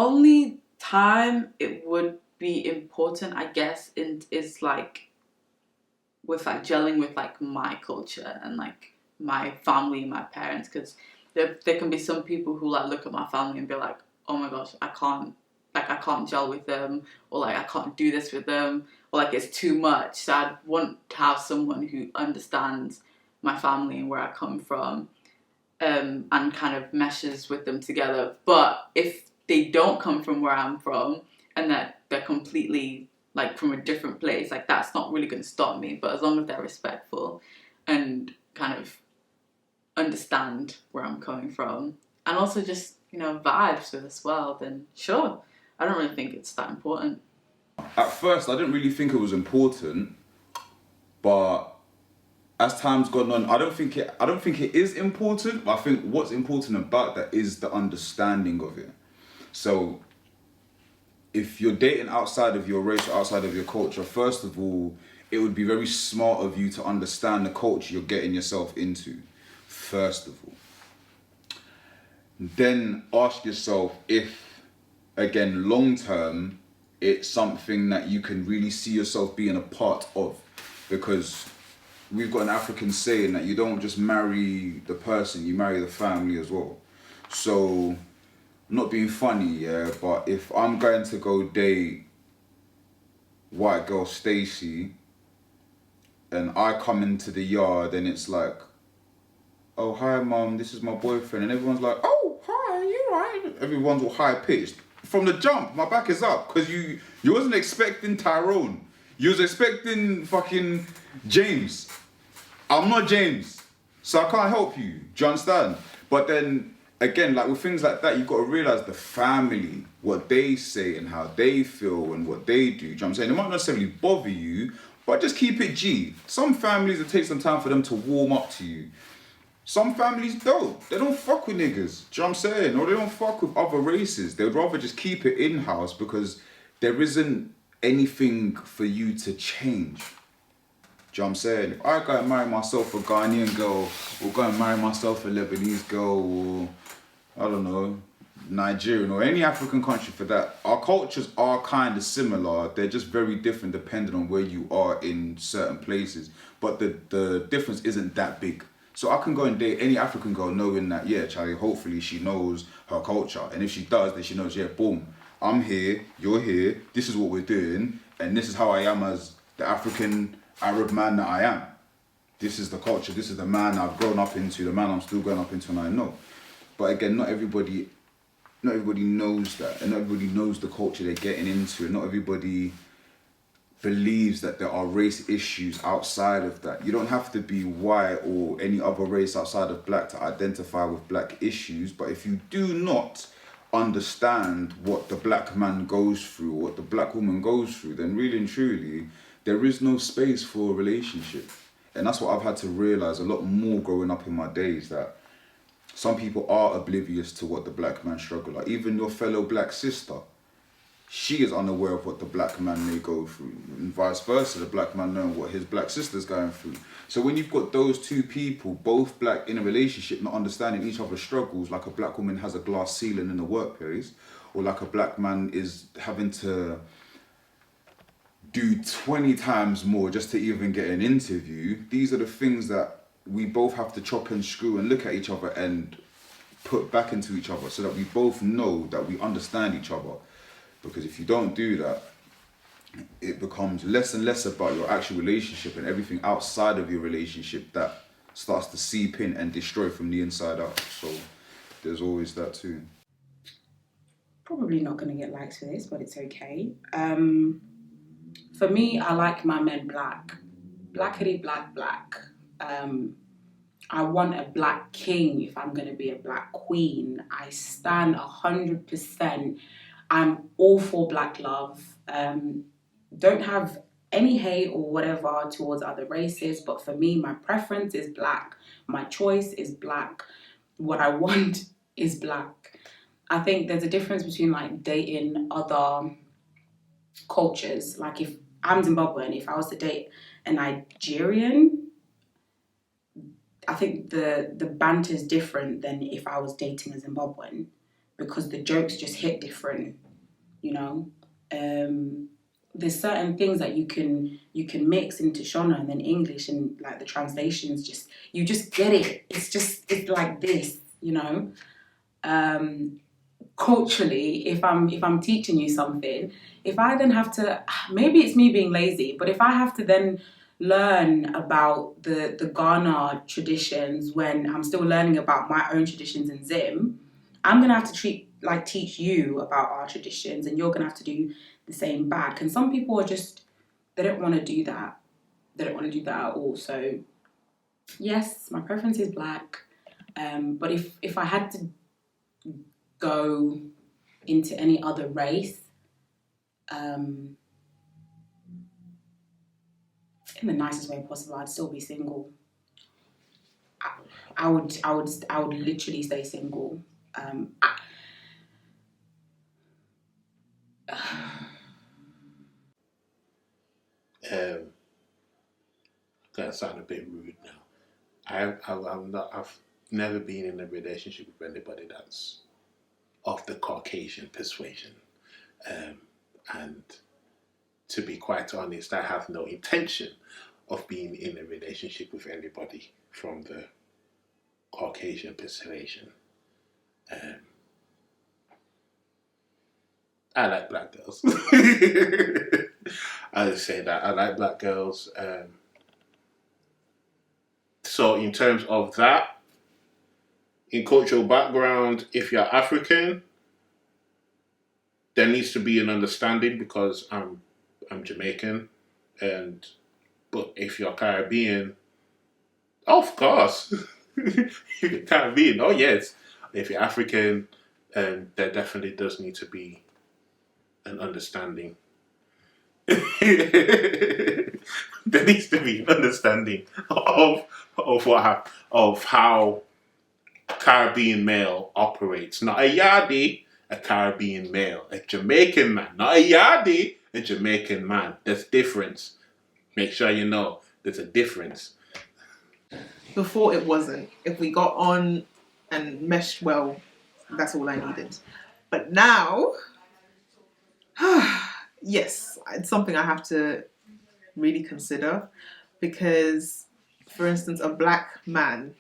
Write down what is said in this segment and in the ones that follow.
only time it would be important, I guess, is like with like gelling with like my culture and like my family, my parents, because there can be some people who like look at my family and be like, oh my gosh, I can't gel with them, or like I can't do this with them, or like it's too much. So I'd want to have someone who understands my family and where I come from, and kind of meshes with them together. But if they don't come from where I'm from and that they're completely like from a different place, like that's not really going to stop me. But as long as they're respectful and kind of understand where I'm coming from, and also just, you know, vibes with as well, then sure. I don't really think it's that important. At first, I didn't really think it was important, but as time's gone on, I don't think it is important, but I think what's important about that is the understanding of it. So if you're dating outside of your race or outside of your culture, first of all, it would be very smart of you to understand the culture you're getting yourself into, first of all. Then ask yourself if, again, long term, it's something that you can really see yourself being a part of. Because we've got an African saying that you don't just marry the person, you marry the family as well. So, not being funny, yeah, but if I'm going to go date white girl Stacy and I come into the yard and it's like, oh, hi mum, this is my boyfriend, and everyone's like, oh, hi, you right? Everyone's all high pitched. From the jump, my back is up, because you wasn't expecting Tyrone. You was expecting fucking James. I'm not James, so I can't help you. Do you understand? But then, again, like with things like that, you've got to realise the family, what they say and how they feel and what they do. Do you know what I'm saying? It might not necessarily bother you, but just keep it G. Some families, it takes some time for them to warm up to you. Some families don't. They don't fuck with niggas. Do you know what I'm saying? Or they don't fuck with other races. They would rather just keep it in-house because there isn't anything for you to change. Do you know what I'm saying? If I go and marry myself a Ghanaian girl, or go and marry myself a Lebanese girl, or I don't know, Nigerian, or any African country for that, our cultures are kind of similar. They're just very different depending on where you are in certain places. But the difference isn't that big. So I can go and date any African girl knowing that, yeah, Charlie, hopefully she knows her culture. And if she does, then she knows, yeah, boom, I'm here, you're here, this is what we're doing, and this is how I am as the African Arab man that I am. This is the culture, this is the man I've grown up into, the man I'm still growing up into, and I know. But again, not everybody knows that, and not everybody knows the culture they're getting into, and not everybody believes that there are race issues outside of that. You don't have to be white or any other race outside of black to identify with black issues, but if you do not understand what the black man goes through, what the black woman goes through, then really and truly, there is no space for a relationship. And that's what I've had to realise a lot more growing up in my days, that some people are oblivious to what the black man struggle like. Even your fellow black sister, she is unaware of what the black man may go through, and vice versa, the black man knowing what his black sister's going through. So when you've got those two people, both black, in a relationship, not understanding each other's struggles, like a black woman has a glass ceiling in the workplace, or like a black man is having to do 20 times more just to even get an interview, these are the things that we both have to chop and screw and look at each other and put back into each other so that we both know that we understand each other. Because if you don't do that, it becomes less and less about your actual relationship, and everything outside of your relationship that starts to seep in and destroy from the inside out. So there's always that too. Probably not going to get likes for this, but it's okay. For me, I like my men black. Blackity black, black. I want a black king if I'm going to be a black queen. I stand 100%. I'm all for black love. Don't have any hate or whatever towards other races, but for me, my preference is black. My choice is black. What I want is black. I think there's a difference between like dating other cultures. Like if I'm Zimbabwean, if I was to date a Nigerian, I think the banter is different than if I was dating a Zimbabwean. because the jokes just hit different, you know. There's certain things that you can mix into Shona and then English, and like the translations you just get it. It's like this, you know. Culturally, if I'm teaching you something, if I then have to, maybe it's me being lazy, but if I have to then learn about the Ghana traditions when I'm still learning about my own traditions in Zim, I'm gonna have to teach you about our traditions, and you're gonna have to do the same back. And some people are just, they don't want to do that. They don't want to do that at all. So yes, my preference is black. But if I had to go into any other race, in the nicest way possible, I'd still be single. I would literally stay single. Gonna sound a bit rude now. I've never been in a relationship with anybody that's of the Caucasian persuasion, and to be quite honest, I have no intention of being in a relationship with anybody from the Caucasian persuasion. I like black girls. I would say that I like black girls. So in terms of that, in cultural background, if you're African, there needs to be an understanding because I'm Jamaican, but if you're Caribbean, of course, if you're Caribbean, oh yes. If you're African, there definitely does need to be an understanding. There needs to be an understanding of how Caribbean male operates. Not a yardie, a Caribbean male. A Jamaican man, not a yardie, a Jamaican man. There's difference. Make sure you know there's a difference. Before it wasn't. If we got on and meshed well, that's all I needed. But now, yes, it's something I have to really consider, because, for instance, a black man,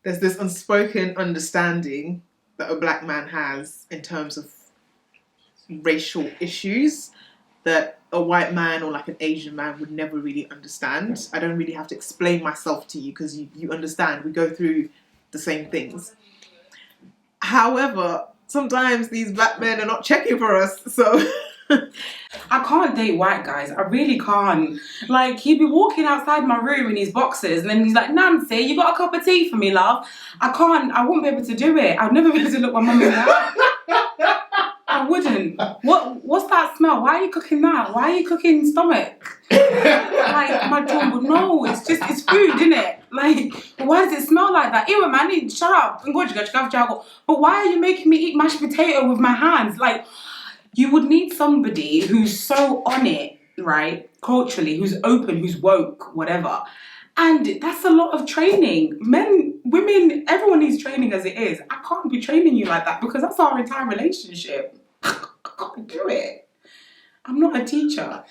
there's this unspoken understanding that a black man has in terms of racial issues that a white man or like an Asian man would never really understand. I don't really have to explain myself to you because you understand. We go through the same things. However, sometimes these black men are not checking for us, so I can't date white guys. I really can't. Like, he'd be walking outside my room in his boxers, and then he's like, Nancy, you got a cup of tea for me, love? I wouldn't be able to do it. I'd never be able to look my mum in the eye. I wouldn't. What's that smell? Why are you cooking that? Why are you cooking stomach? Like, my dog would know. It's food, isn't it? Like, why does it smell like that? Ew, man, shut up. But why are you making me eat mashed potato with my hands? Like, you would need somebody who's so on it, right? Culturally, who's open, who's woke, whatever. And that's a lot of training. Men, women, everyone needs training as it is. I can't be training you like that because that's our entire relationship. I can't do it. I'm not a teacher.